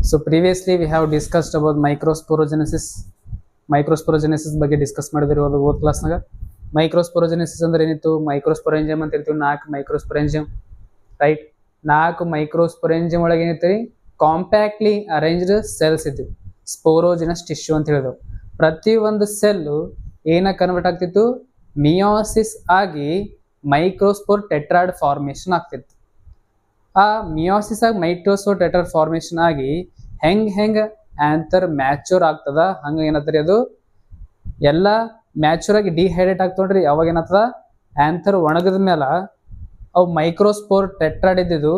So previously we have discussed about microsporogenesis. ಮೈಕ್ರೋಸ್ಪೊರೊಜೆನೆಸಿಸ್ ಬಗ್ಗೆ discuss ಮಾಡಿದ್ರಿ ಓದ್ ಕ್ಲಾಸ್ನಾಗ. ಮೈಕ್ರೋಸ್ಪೊರೊಜೆನೆಸಿಸ್ ಅಂದ್ರೆ ಏನಿತ್ತು? ಮೈಕ್ರೋಸ್ಪೊರೆಂಜಿಯಮ್ ಅಂತ ಹೇಳ್ತೀವಿ. 4 ಮೈಕ್ರೋಸ್ಪೊರೆಂಜಿಯಮ್, ರೈಟ್? 4 ಮೈಕ್ರೋಸ್ಪೊರೆಂಜಿಯಮ್ ಒಳಗೆ ಏನೈತಿ? ಕಾಂಪ್ಯಾಕ್ಟ್ಲಿ ಅರೇಂಜ್ಡ್ ಸೆಲ್ಸ್ ಇದ್ವು, ಸ್ಪೋರೋಜಿನಸ್ ಟಿಶ್ಯೂ ಅಂತ ಹೇಳಿದೆವು. ಪ್ರತಿ ಒಂದು ಸೆಲ್ಲು ಏನ ಕನ್ವರ್ಟ್ ಆಗ್ತಿತ್ತು? ಮಿಯೋಸಿಸ್ ಆಗಿ ಮೈಕ್ರೋಸ್ಪೋರ್ ಟೆಟ್ರಾಯ್ಡ್ ಫಾರ್ಮೇಶನ್ ಆಗ್ತಿತ್ತು. ಆ ಮಿಯೋಸಿಸ್ ಆಗಿ ಮೈಕ್ರೋಸ್ಪೋರ್ ಟೆಟ್ರಾಯ್ಡ್ ಫಾರ್ಮೇಶನ್ ಆಗಿ ಹೆಂಗ್ ಆಂಥರ್ ಮ್ಯಾಚೂರ್ ಆಗ್ತದ, ಹಂಗ ಏನತ್ತರಿ ಅದು ಎಲ್ಲ ಮ್ಯಾಚೂರ್ ಆಗಿ ಡಿಹೈಡ್ರೇಟ್ ಆಗ್ತೋಡ್ರಿ. ಅವಾಗ ಏನತ್ತದ? ಆಂಥರ್ ಒಣಗದ ಮೇಲೆ ಅವು ಮೈಕ್ರೋಸ್ಪೋರ್ ಟೆಟ್ರಾಯ್ಡ್ ಇದ್ದಿದ್ದು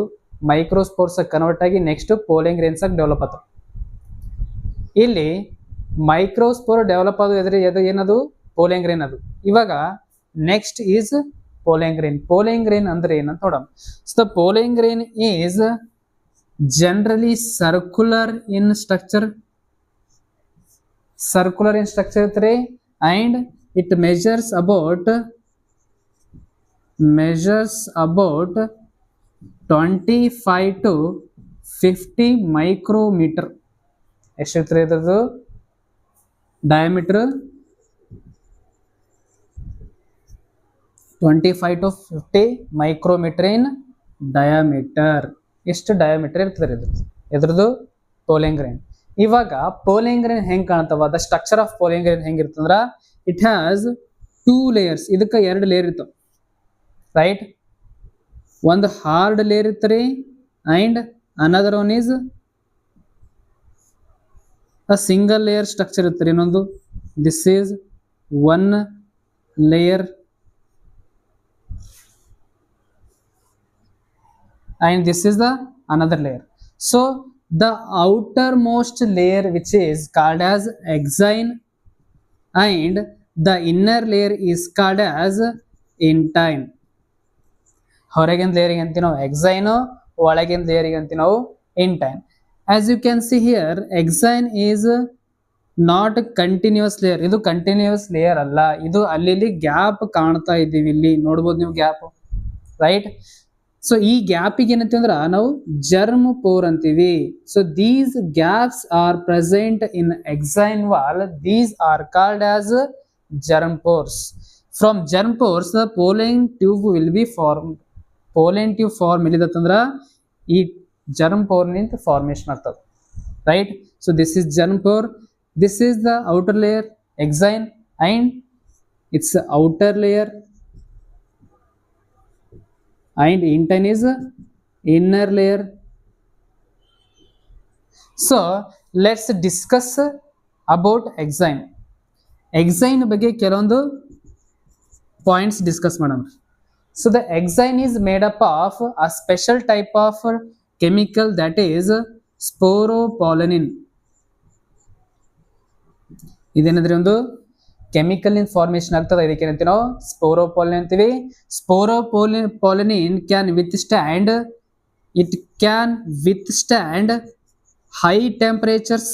ಮೈಕ್ರೋಸ್ಪೋರ್ಸ್ ಕನ್ವರ್ಟ್ ಆಗಿ ನೆಕ್ಸ್ಟ್ ಪೋಲಿಂಗ್ ಗ್ರೇನ್ಸ್ ಆಗಿ ಡೆವಲಪ್ ಆಗ್ತದೆ. ಇಲ್ಲಿ ಮೈಕ್ರೋಸ್ಪೋರ್ ಡೆವಲಪ್ ಆಗೋದು ಎದ್ರಿ ಏನದು? Pollen grain. ಅದು ಇವಾಗ next is pollen grain. Pollen grain ಅಂದ್ರೆ ಏನಂತ ನೋಡೋಣ. So the pollen grain is generally circular in structure and it measures about 25 to 50 micrometer. ಎಷ್ಟಿರ್ತದೆ ಇದ್ರದ್ದು diameter? 25 to 50 micrometer in diameter. ಎಷ್ಟು ಡಯಾಮೀಟರ್ ಇರ್ತದೆ ಇದ್ರದ್ದು ಪೋಲಿಂಗ್ ಗ್ರೇನ್. ಇವಾಗ ಪೋಲಿಂಗ್ ಗ್ರೇನ್ ಹೆಂಗ್ ಕಾಣ್ತವ? The structure of pollen grain ಹೆಂಗಿರ್ತಂದ್ರ ಇಟ್ ಹ್ಯಾಸ್ 2 ಲೇಯರ್ಸ್. ಇದಕ್ಕೆ 2 ಲೇಯರ್ ಇರ್ತಾವ, ರೈಟ್? ಒಂದು ಹಾರ್ಡ್ ಲೇಯರ್ ಇರ್ತರಿ and another one is a single layer structure ಇರ್ತರಿ. ಇನ್ನೊಂದು this is 1 layer and this is the another layer. So the outermost layer which is called as exine and the inner layer is called as intine. ಹೊರಗಿನ ಲೇಯರಿಗೆ ಅಂತೀವಿ ನಾವು exine, ಒಳಗಿನ ಲೇಯರಿಗೆ ಅಂತೀವಿ ನಾವು intine. As you can see here, exine is not continuous layer. ಇದು continuous layer ಅಲ್ಲ, ಇದು ಅಲ್ಲಿ ಗ್ಯಾಪ್ ಕಾಣ್ತಾ ಇದ್ದೀವಿ. ಇಲ್ಲಿ ನೋಡ್ಬೋದು ನೀವು ಗ್ಯಾಪ್, ರೈಟ್? ಸೊ ಈ ಗ್ಯಾಪಿಗೆ ಏನಂತೀವಿ ಅಂದ್ರೆ ನಾವು ಜರ್ಮ್ ಪೋರ್ ಅಂತೀವಿ. So these gaps are present in exine wall. These are called as germ pores. From germ pores the pollen tube will be form. Pollen tube form ಎಲ್ಲಿದತ್ತಂದ್ರ ಈ germ pore ನಿಂತ formation ಆಗ್ತದೆ, right? So this is germ pore. This is the outer layer exine and it's outer layer and intine is inner layer. So let's discuss about exine. Exine ಬಗ್ಗೆ ಕೆಲವೊಂದು points discuss ಮಾಡೋಣ. So the exine is made up of a special type of chemical that is sporopollenin. ಇದೇನಂದ್ರೆ ಒಂದು chemical ಇನ್ formation ಆಗ್ತದೆ. ಇದಕ್ಕೆ ಏನಂತೀವಿ ನಾವು? Sporopollenin ಅಂತೀವಿ. Sporopollenin can withstand, it can withstand high temperatures.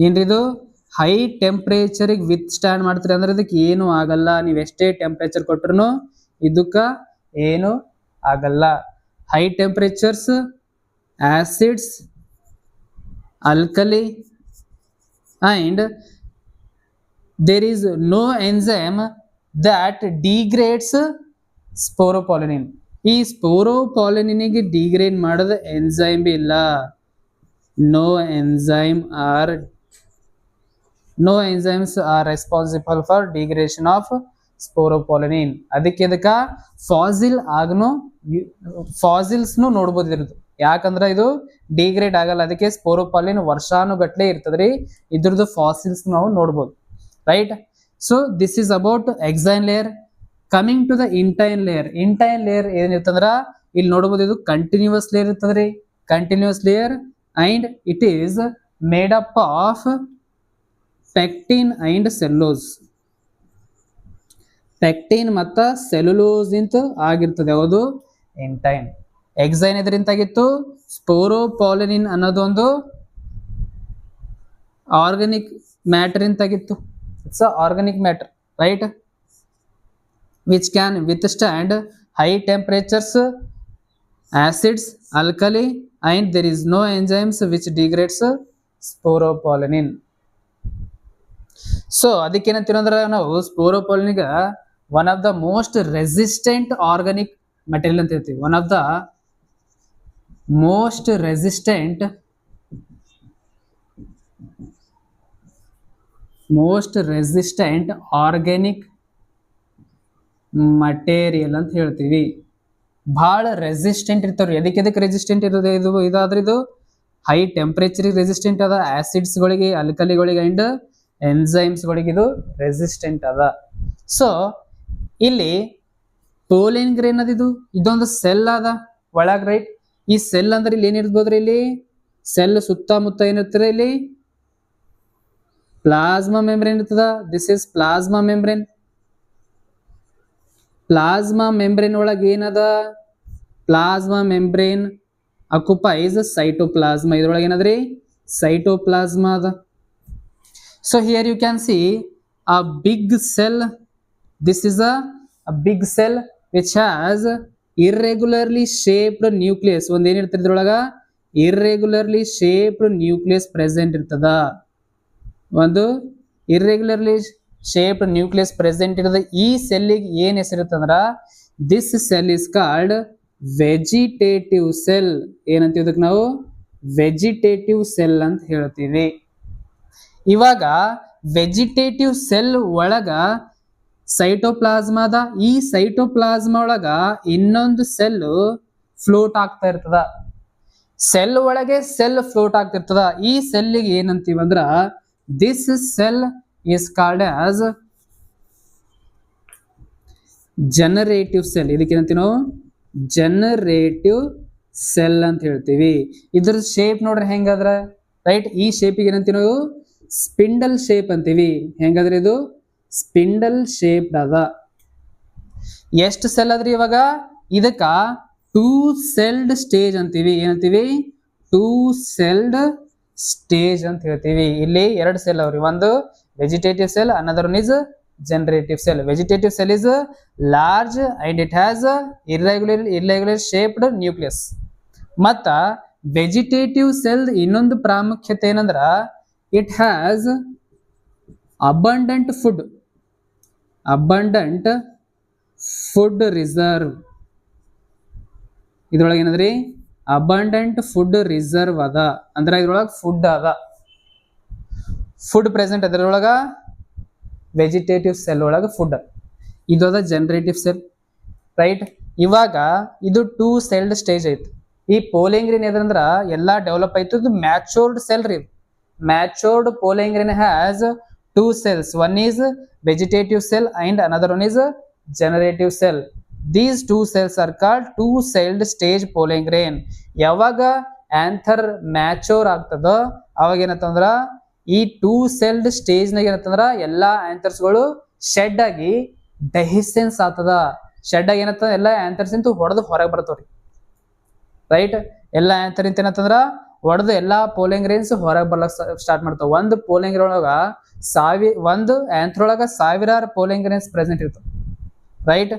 ಏನ್ರಿದು? ಹೈ ಟೆಂಪರೇಚರಿಗೆ ವಿತ್ಸ್ಟ್ಯಾಂಡ್ ಮಾಡ್ತೀರಿ ಅಂದ್ರೆ ಇದಕ್ಕೆ ಏನು ಆಗಲ್ಲ. ನೀವು ಎಷ್ಟೇ ಟೆಂಪರೇಚರ್ ಕೊಟ್ರು ಇದಕ್ಕೆ ಏನು ಆಗಲ್ಲ. High temperatures, acids, alkali and there is no enzyme that degrades sporopollenin. ಈ ಸ್ಪೋರೋಪಾಲಿನಿಗೆ ಡಿಗ್ರೇಡ್ ಮಾಡೋದು ಎನ್ಸೈಮ್ ಬಿ ಇಲ್ಲ. No enzymes are responsible for degradation of sporopollenin. ಅದಕ್ಕೆ ಫಾಸಿಲ್ಸ್ನು ನೋಡ್ಬೋದು ಇರೋದು. ಯಾಕಂದ್ರೆ ಇದು ಡಿಗ್ರೇಡ್ ಆಗಲ್ಲ, ಅದಕ್ಕೆ ಸ್ಪೋರೋಪಾಲಿನ್ ವರ್ಷಾನುಗಟ್ಲೆ ಇರ್ತದ್ರಿ. ಇದ್ರದ್ದು ಫಾಸಿಲ್ಸ್ ನಾವು ನೋಡ್ಬೋದು, right? So this is about exine layer. Coming to the intine layer. Intine layer ಏನಿರ್ತಂದ್ರ ಇಲ್ಲಿ ನೋಡ್ಬೋದು, ಇದು ಕಂಟಿನ್ಯೂಸ್ ಲೇಯರ್ ಇರ್ತದ್ರಿ. Continuous layer and it is made up of pectin and cellulose. Pectin ಮತ್ತ ಸೆಲ್ಯುಲೋಸ್ ಇಂತ ಆಗಿರ್ತದೆ. ಯಾವುದು? ಇಂಟೈನ್. ಎಕ್ಸೈನ್ ಎದರಿಂತಾಗಿತ್ತು? ಸ್ಪೋರೋಪಾಲಿನಿನ್ ಅನ್ನೋದೊಂದು ಆರ್ಗಾನಿಕ್ ಮ್ಯಾಟರ್ ಇಂತಾಗಿತ್ತು. It's a organic matter, right? which can withstand high temperatures, acids, alkali and there is no enzymes which degrades sporopollenin. So ಅದಕ್ಕೇನಂತೀವಿ ಅಂದ್ರೆ ನಾವು ಸ್ಪೋರೋಪಾಲಿನಿಗ one of the most resistant organic material ಅಂತ ಹೇಳ್ತೀವಿ. One of the most resistant organic material ಅಂತ ಹೇಳ್ತೀವಿ. ಭಾಳ resistant ಇರ್ತಾವ್ರಿ. ಎದಕ್ಕೆ ರೆಸಿಸ್ಟೆಂಟ್ ಇರೋದು ಇದು ಇದಾದ್ರೆ ಇದು ಹೈ ಟೆಂಪರೇಚರ್ಗೆ ರೆಸಿಸ್ಟೆಂಟ್ ಅದ, ಆಸಿಡ್ಸ್ಗಳಿಗೆ, ಅಲ್ಕಲಿಗಳಿಗೆ ಅಂಡ್ ಎಂಜೈಮ್ಸ್ಗಳಿಗೆ ಇದು ರೆಸಿಸ್ಟೆಂಟ್ ಅದ. ಸೊ ಇಲ್ಲಿ ಪೋಲಿನ್ ಗ್ರೇನ್ ಅದ, ಇದೊಂದು ಸೆಲ್ ಅದ ಒಳಗ್, ರೈಟ್. ಈ ಸೆಲ್ ಅಂದ್ರೆ ಇಲ್ಲಿ ಏನಿರ್ಬೋದ್ರಿ, ಇಲ್ಲಿ ಸೆಲ್ ಸುತ್ತಮುತ್ತ ಏನಿರ್ತದೆ, ಇಲ್ಲಿ ಪ್ಲಾಸ್ಮಾ ಮೆಂಬ್ರೇನ್ ಇರ್ತದ. This is plasma membrane. Plasma membrane ಒಳಗೆ ಏನದ, ಪ್ಲಾಸ್ಮಾ ಮೆಂಬ್ರೇನ್ ಅಕ್ಯುಪೈಸ್ ಸೈಟೋಪ್ಲಾಸ್ಮಾ. ಇದ್ರೊಳಗೆ ಏನದ್ರಿ, ಸೈಟೋಪ್ಲಾಸ್ಮಾ ಅದ. So here you can see a big cell. This is a big cell which has irregularly shaped nucleus. ಒಂದ್ ಏನಿರ್ತದೆ ಇದ್ರೊಳಗ, irregularly shaped nucleus present ಇರ್ತದ. ಒಂದು irregularly shaped nucleus present ಇರ್ತದ. ಈ ಸೆಲ್ಲಿಗೆ ಏನ್ ಹೆಸರಿರ್ತಂದ್ರ, this cell is called vegetative cell. ಏನಂತೀವಿ ಇದಕ್ಕೆ ನಾವು, ವೆಜಿಟೇಟಿವ್ ಸೆಲ್ ಅಂತ ಹೇಳ್ತೀವಿ. ಇವಾಗ ವೆಜಿಟೇಟಿವ್ ಸೆಲ್ ಒಳಗ ಸೈಟೋಪ್ಲಾಸ್ಮಾದ. ಈ ಸೈಟೋಪ್ಲಾಸ್ಮಾ ಒಳಗ ಇನ್ನೊಂದು ಸೆಲ್ ಫ್ಲೋಟ್ ಆಗ್ತಾ ಇರ್ತದ. ಸೆಲ್ ಒಳಗೆ ಸೆಲ್ ಫ್ಲೋಟ್ ಆಗ್ತಿರ್ತದ. ಈ ಸೆಲ್ಲಿಗೆ ಏನಂತೀವಿ ಅಂದ್ರ, this cell is called as generative cell. ಇದಕ್ಕೆ ಏನಂತೀವಿ ನಾವು, ಜನರೇಟಿವ್ ಸೆಲ್ ಅಂತ ಹೇಳ್ತೀವಿ. ಇದ್ರ ಶೇಪ್ ನೋಡ್ರಿ ಹೆಂಗದ್ರ, ರೈಟ್. ಈ ಶೇಪಿಗೆ ಏನಂತೀವಿ ನಾವು, ಸ್ಪಿಂಡಲ್ ಶೇಪ್ ಅಂತೀವಿ. ಹೆಂಗಾದ್ರೆ ಇದು ಸ್ಪಿಂಡಲ್ ಶೇಪ್ ಅದ. ಎಷ್ಟು ಸೆಲ್ ಅದ್ರಿ ಇವಾಗ, ಇದಕ್ಕ ಟೂ ಸೆಲ್ಡ್ ಸ್ಟೇಜ್ ಅಂತೀವಿ. ಏನಂತೀವಿ, ಟೂ ಸೆಲ್ಡ್ ಸ್ಟೇಜ್ ಅಂತ ಹೇಳ್ತೀವಿ. ಇಲ್ಲಿ ಎರಡು ಸೆಲ್ ಅವ್ರಿ, ಒಂದು vegetative cell, another one is generative cell. Vegetative cell is large and it has irregular shaped nucleus. ಮತ್ತ ವೆಜಿಟೇಟಿವ್ ಸೆಲ್ ಇನ್ನೊಂದು ಪ್ರಾಮುಖ್ಯತೆ ಏನಂದ್ರ, it has abundant food reserve. ಇದ್ರೊಳಗೆ ಏನದ್ರಿ, ಅಬಂಡೆಂಟ್ ಫುಡ್ ರಿಸರ್ವ್ ಅದ. ಅಂದ್ರೆ ಇದ್ರೊಳಗೆ ಫುಡ್ ಅದ, ಫುಡ್ ಪ್ರೆಸೆಂಟ್ ಅದ್ರೊಳಗ. ವೆಜಿಟೇಟಿವ್ ಸೆಲ್ ಒಳಗ ಫುಡ್. ಇದು ಅದ ಜನರೇಟಿವ್ ಸೆಲ್, ರೈಟ್. ಇವಾಗ ಇದು ಟೂ ಸೆಲ್ಡ್ ಸ್ಟೇಜ್ ಐತಿ. ಈ ಪೋಲಿಂಗ್ರಿನ್ ಎದ್ರಂದ್ರ ಎಲ್ಲಾ ಡೆವಲಪ್ ಆಯ್ತು. ಇದು ಮ್ಯಾಚೋರ್ಡ್ ಸೆಲ್ ರೀ. Matured pollen grain has two cells. One is vegetative cell and another one is generative cell. These two cells are called two-celled stage pollen grain. ಯಾವಾಗ anther ಮ್ಯಾಚೋರ್ ಆಗ್ತದ ಅವಾಗ ಏನಂತಂದ್ರ, ಈ ಟೂ ಸೆಲ್ಡ್ ಸ್ಟೇಜ್ ನಾಗ ಏನಂತಂದ್ರ ಎಲ್ಲಾ ಆಂಥರ್ಸ್ಗಳು shed ಆಗಿ ಡೆಹಿಸೆನ್ಸ್ ಆಗ್ತದ. Shed ಆಗಿ ಏನಂತ ಎಲ್ಲಾ ಆಂಥರ್ಸ್ ಇಂತ ಹೊಡೆದು ಹೊರಗೆ ಬರ್ತವ್ರಿ, ರೈಟ್. ಎಲ್ಲಾ ಆಂಥರ್ ಇಂತ ಏನಂತಂದ್ರ ಹೊಡೆದು ಎಲ್ಲಾ ಪೋಲಿಂಗ್ ಗ್ರೇನ್ಸ್ ಹೊರಗೆ ಬರ್ಲಕ್ ಸ್ಟಾರ್ಟ್ ಮಾಡ್ತಾವ. ಒಂದು ಪೋಲಿಂಗ್ ಗ್ರೇನ್ ಒಳಗ ಒಂದು ಆಂಥ್ರೊಳಗ ಸಾವಿರಾರು ಪೋಲಿಂಗ್ ಗ್ರೇನ್ಸ್ ಪ್ರೆಸೆಂಟ್ ಇರ್ತಾವ, ರೈಟ್.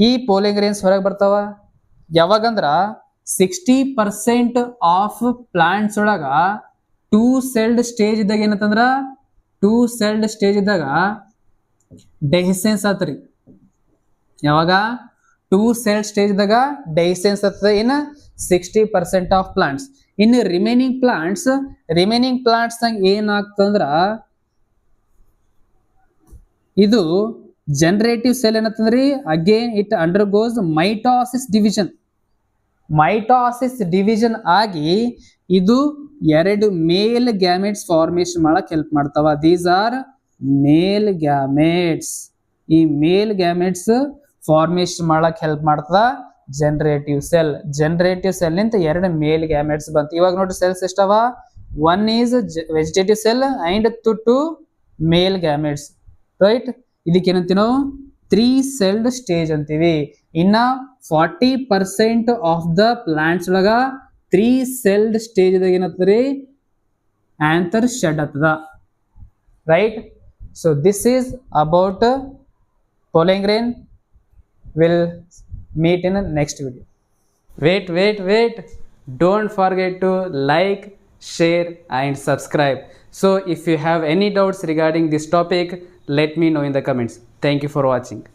ಈ ಪೋಲಿಂಗ್ ಗ್ರೇನ್ಸ್ ಹೊರಗೆ ಬರ್ತಾವ ಯಾವಾಗಂದ್ರ 60% ಆಫ್ ಪ್ಲಾಂಟ್ಸ್ ಒಳಗ ಟೂ ಸೆಲ್ಡ್ ಸ್ಟೇಜ್ ಇದ್ದಾಗ ಏನಂತಂದ್ರ, ಟೂ ಸೆಲ್ಡ್ ಸ್ಟೇಜ್ ಇದ್ದಾಗ ಡೆಹಿಸೆನ್ಸ್ ಆತ್ರಿ. ಯಾವಾಗ ಟೂ ಸೆಲ್ ಸ್ಟೇಜ್ ದಾಗ ಡೆಹಿಸೆನ್ಸ್ ಆಗ್ತದೆ ಇನ್ 60% ಆಫ್ ಪ್ಲಾಂಟ್ಸ್. ಇನ್ನು ರಿಮೈನಿಂಗ್ ಪ್ಲಾಂಟ್ಸ್ ಏನಾಗ್ತಂದ್ರ, ಇದು ಜನರೇಟಿವ್ ಸೆಲ್ ಏನಂತಂದ್ರಿ, again it undergoes mitosis division ಆಗಿ ಇದು ಎರಡು ಮೇಲ್ ಗ್ಯಾಮೆಟ್ಸ್ ಫಾರ್ಮೇಶನ್ ಮಾಡಕ್ ಹೆಲ್ಪ್ ಮಾಡ್ತಾವ. These are male gametes. ಈ ಮೇಲ್ ಗ್ಯಾಮೆಟ್ಸ್ ಫಾರ್ಮೇಶನ್ ಮಾಡಕ್ ಹೆಲ್ಪ್ ಮಾಡ್ತದ ಜನರೇಟಿವ್ ಸೆಲ್ ನಿಂತ ಎರಡು ಮೇಲ್ ಗ್ಯಾಮೆಟ್ಸ್ ಬಂತು. ಇವಾಗ ನೋಡ್ರಿ ಸೆಲ್ಸ್ ಎಷ್ಟವ, one is vegetative cell and two male gametes, right. ಇದಕ್ಕೆ ಏನಂತೀವಿ ನಾವು, 3 ಸೆಲ್ಡ್ ಸ್ಟೇಜ್ ಅಂತೀವಿ. ಇನ್ನ 40% ಆಫ್ ದ ಪ್ಲಾಂಟ್ಸ್ ಒಳಗ 3 ಸೆಲ್ಡ್ ಸ್ಟೇಜ್ ದಾಗ ಏನಂತದ್ರಿ, ಆಂಥರ್ ಶೆಡ್ ಆಗ್ತದ, right. So this is about pollen grain. We'll meet in the next video. Wait. Don't forget to like, share and subscribe. So if you have any doubts regarding this topic, let me know in the comments. Thank you for watching.